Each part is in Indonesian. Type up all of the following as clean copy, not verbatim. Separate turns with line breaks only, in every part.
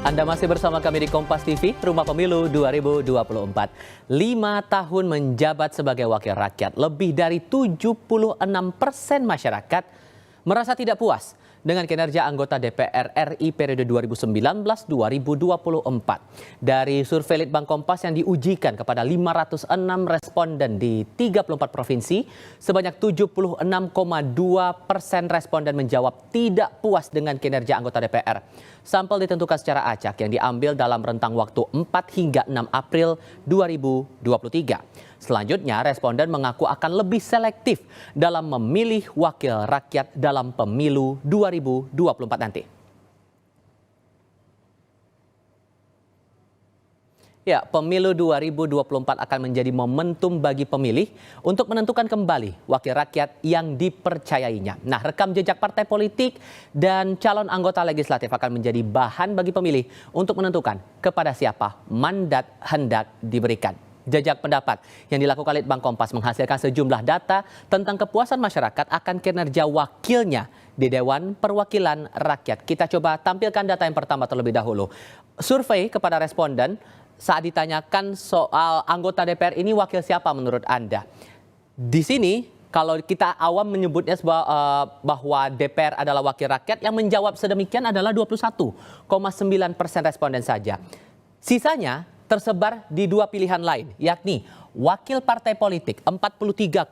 Anda masih bersama kami di Kompas TV, Rumah Pemilu 2024. 5 tahun menjabat sebagai wakil rakyat, lebih dari 76% masyarakat merasa tidak puas dengan kinerja anggota DPR RI periode 2019-2024. Dari survei Litbang Kompas yang diujikan kepada 506 responden di 34 provinsi, sebanyak 76,2% responden menjawab tidak puas dengan kinerja anggota DPR. Sampel ditentukan secara acak yang diambil dalam rentang waktu 4 hingga 6 April 2023. Selanjutnya, responden mengaku akan lebih selektif dalam memilih wakil rakyat dalam pemilu 2024 nanti. Ya, pemilu 2024 akan menjadi momentum bagi pemilih untuk menentukan kembali wakil rakyat yang dipercayainya. Nah, rekam jejak partai politik dan calon anggota legislatif akan menjadi bahan bagi pemilih untuk menentukan kepada siapa mandat hendak diberikan. Jejak pendapat yang dilakukan Litbang Kompas menghasilkan sejumlah data tentang kepuasan masyarakat akan kinerja wakilnya di Dewan Perwakilan Rakyat. Kita coba tampilkan data yang pertama terlebih dahulu. Survei kepada responden saat ditanyakan soal anggota DPR ini wakil siapa menurut Anda? Di sini kalau kita awam menyebutnya bahwa DPR adalah wakil rakyat, yang menjawab sedemikian adalah 21,9% responden saja. Sisanya tersebar di dua pilihan lain, yakni wakil partai politik, 43,8%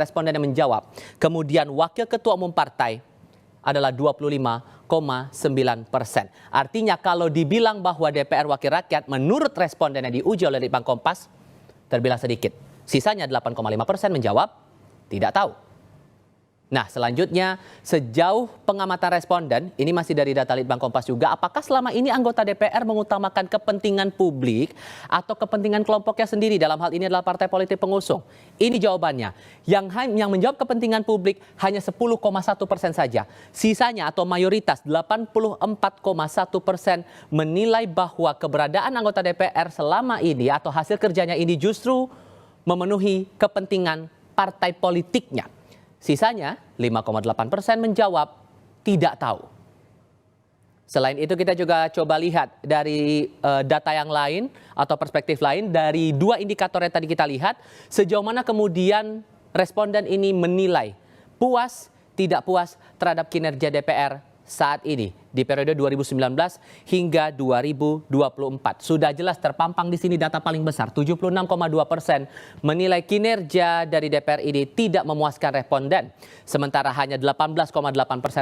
responden yang menjawab. Kemudian wakil ketua umum partai adalah 25,9%. Artinya kalau dibilang bahwa DPR wakil rakyat menurut responden yang diuji oleh Litbang Kompas, terbilang sedikit. Sisanya 8,5% menjawab tidak tahu. Nah, selanjutnya sejauh pengamatan responden, ini masih dari data Litbang Kompas juga, apakah selama ini anggota DPR mengutamakan kepentingan publik atau kepentingan kelompoknya sendiri, dalam hal ini adalah partai politik pengusung? Ini jawabannya. Yang menjawab kepentingan publik hanya 10,1% saja. Sisanya atau mayoritas 84,1% menilai bahwa keberadaan anggota DPR selama ini atau hasil kerjanya ini justru memenuhi kepentingan partai politiknya. Sisanya 5,8% menjawab tidak tahu. Selain itu kita juga coba lihat dari data yang lain atau perspektif lain dari dua indikator yang tadi kita lihat, sejauh mana kemudian responden ini menilai puas, tidak puas terhadap kinerja DPR saat ini di periode 2019 hingga 2024. Sudah jelas terpampang di sini data paling besar, 76,2% menilai kinerja dari DPR ini tidak memuaskan responden. Sementara hanya 18,8%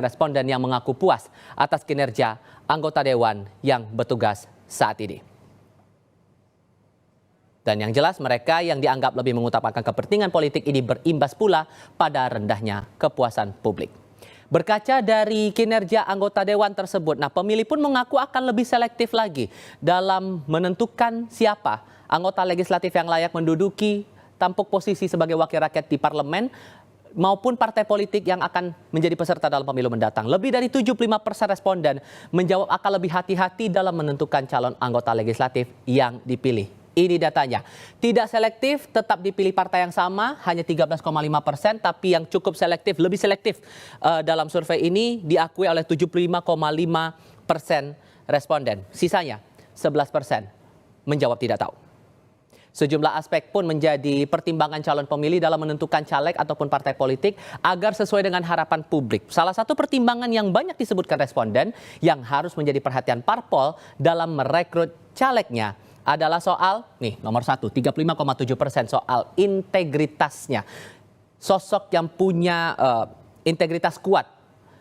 responden yang mengaku puas atas kinerja anggota dewan yang bertugas saat ini. Dan yang jelas mereka yang dianggap lebih mengutamakan kepentingan politik ini berimbas pula pada rendahnya kepuasan publik. Berkaca dari kinerja anggota dewan tersebut, nah pemilih pun mengaku akan lebih selektif lagi dalam menentukan siapa anggota legislatif yang layak menduduki tampuk posisi sebagai wakil rakyat di parlemen maupun partai politik yang akan menjadi peserta dalam pemilu mendatang. Lebih dari 75% responden menjawab akan lebih hati-hati dalam menentukan calon anggota legislatif yang dipilih. Ini datanya. Tidak selektif, tetap dipilih partai yang sama, hanya 13,5%, tapi yang cukup selektif, lebih selektif dalam survei ini diakui oleh 75,5% responden. Sisanya 11% menjawab tidak tahu. Sejumlah aspek pun menjadi pertimbangan calon pemilih dalam menentukan caleg ataupun partai politik agar sesuai dengan harapan publik. Salah satu pertimbangan yang banyak disebutkan responden yang harus menjadi perhatian parpol dalam merekrut calegnya adalah soal, nih nomor 1, 35,7% soal integritasnya. Sosok yang punya integritas kuat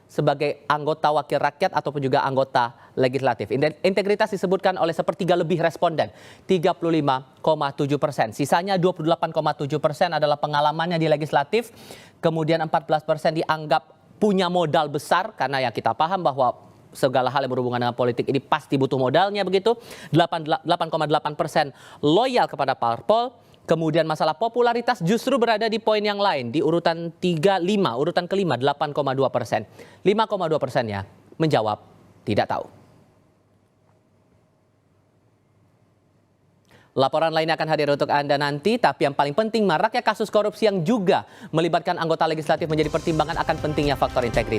sebagai anggota wakil rakyat ataupun juga anggota legislatif. Integritas disebutkan oleh sepertiga lebih responden, 35,7%. Sisanya 28,7% adalah pengalamannya di legislatif, kemudian 14% dianggap punya modal besar, karena yang kita paham bahwa segala hal yang berhubungan dengan politik ini pasti butuh modalnya begitu. 8,8% loyal kepada parpol. Kemudian masalah popularitas justru berada di poin yang lain, di urutan 35, urutan kelima 8,2%. 5,2%-nya menjawab tidak tahu. Laporan lainnya akan hadir untuk Anda nanti, tapi yang paling penting maraknya kasus korupsi yang juga melibatkan anggota legislatif menjadi pertimbangan akan pentingnya faktor integritas.